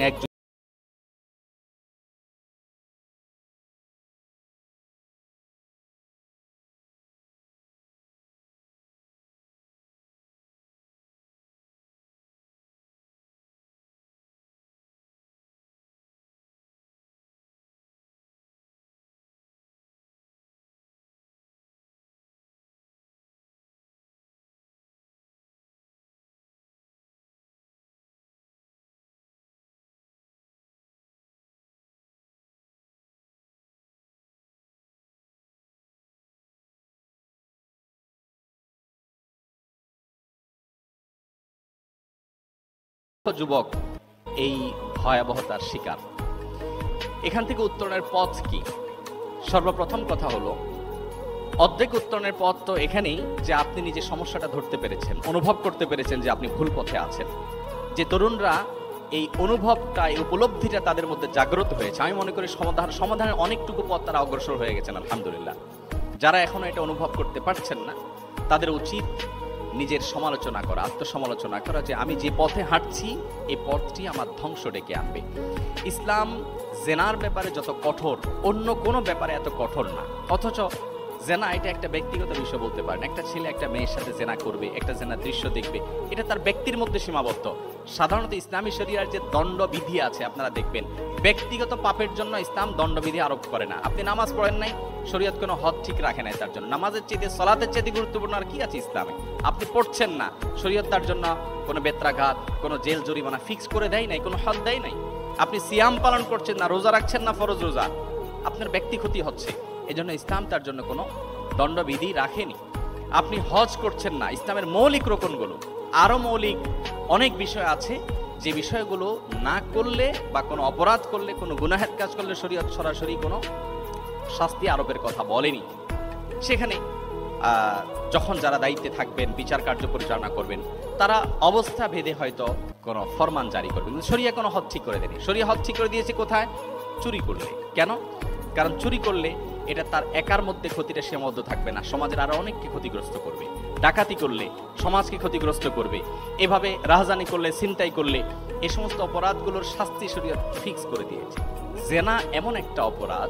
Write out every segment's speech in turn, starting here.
এক যুবক এই ভয়াবহতার শিকার। এখান থেকে উত্তরণের পথ কি? সর্বপ্রথম কথা হলো, অর্ধেক উত্তরণের পথ তো এখানেই যে আপনি নিজে সমস্যাটা ধরতে পেরেছেন, অনুভব করতে পেরেছেন যে আপনি ভুল পথে আছেন। যে তরুণরা এই অনুভবটা, এই উপলব্ধিটা তাদের মধ্যে জাগ্রত হয়েছে, আমি মনে করি সমাধানের অনেকটুকু পথ তারা অগ্রসর হয়ে গেছেন আলহামদুলিল্লাহ। যারা এখনো এটা অনুভব করতে পারছেন না, তাদের উচিত নিজের সমালোচনা করা, আত্মসমালোচনা করা, যে আমি যে পথে হাঁটছি এই পথটি আমার ধ্বংস ডেকে আনবে। ইসলাম জেনার ব্যাপারে যত কঠোর, অন্য কোনো ব্যাপারে এত কঠোর না। অথচ জেনা এটা একটা ব্যক্তিগত বিষয় বলতে পারেন। একটা ছেলে একটা মেয়ের সাথে জেনা করবে, একটা জেনা দৃশ্য দেখবে, এটা তার ব্যক্তির মধ্যে সীমাবদ্ধ। সাধারণত ইসলামী শরিয়ার যে দণ্ডবিধি আছে আপনারা দেখবেন, ব্যক্তিগত পাপের জন্য ইসলাম দণ্ডবিধি আরোপ করে না। আপনি নামাজ পড়েন নাই, শরীয়ত কোনো হদ ঠিক রাখে নাই তার জন্য। নামাজের চেয়ে, সলাতের চেয়ে গুরুত্বপূর্ণ আর কি আছে ইসলামে? আপনি পড়ছেন না, শরীয়ত তার জন্য কোনো বেত্রাঘাত, কোনো জেল জরিমানা ফিক্স করে দেয় নাই, কোনো হদ দেয় নাই। আপনি সিয়াম পালন করছেন না, রোজা রাখছেন না ফরজ রোজা, আপনার ব্যক্তি ক্ষতি হচ্ছে। এজন্য ইসলাম তার জন্য কোনো দণ্ডবিধি রাখেনি। আপনি হজ করছেন না, ইসলামের মৌলিক রকমগুলো, আরো মৌলিক অনেক বিষয় আছে যে বিষয়গুলো না করলে বা কোনো অপরাধ করলে, কোনো গুনাহের কাজ করলে শরীয়ত সরাসরি কোনো শাস্তি আরোপের কথা বলেনি। সেখানে যখন যারা দায়িত্বে থাকবেন, বিচার কার্য পরিচালনা করবেন, তারা অবস্থা ভেদে হয়তো কোনো ফরমান জারি করবেন। শরিয়া কোনো হদ ঠিক করে দেয়নি। শরিয়া হদ ঠিক করে দিয়েছে কোথায়? চুরি করলে। কেন? কারণ চুরি করলে এটা তার একার মধ্যে ক্ষতিটা সীমাবদ্ধ থাকবে না, সমাজের আরো অনেককে ক্ষতিগ্রস্ত করবে। ডাকাতি করলে সমাজকে ক্ষতিগ্রস্ত করবে। এভাবে রাহাজানি করলে, ছিনতাই করলে, এই সমস্ত অপরাধগুলোর শাস্তি শরীয়ত ফিক্স করে দিয়েছে। জেনা এমন একটা অপরাধ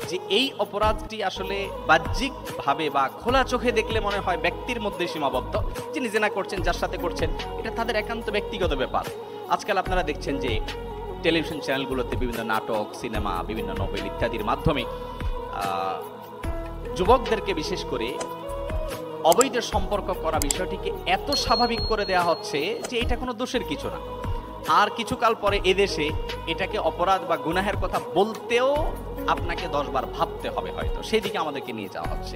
যে এই অপরাধটি আসলে বাহ্যিক ভাবে বা খোলা চোখে দেখলে মনে হয় ব্যক্তির মধ্যে সীমাবদ্ধ। যিনি জেনা করছেন, যার সাথে করছেন, এটা তাদের একান্ত ব্যক্তিগত ব্যাপার। আজকাল আপনারা দেখছেন যে টেলিভিশন চ্যানেলগুলোতে বিভিন্ন নাটক, সিনেমা, বিভিন্ন নোবেল ইত্যাদির মাধ্যমে যুবকদেরকে বিশেষ করে অবৈধ সম্পর্ক করা বিষয়টিকে এত স্বাভাবিক করে দেওয়া হচ্ছে যে এটা কোনো দোষের কিছু না। আর কিছুকাল পরে এদেশে এটাকে অপরাধ বা গুনাহের কথা বলতেও আপনাকে 10 বার ভাবতে হবে হয়তো। সেই দিকে আমাদেরকে নিয়ে যাওয়া হচ্ছে।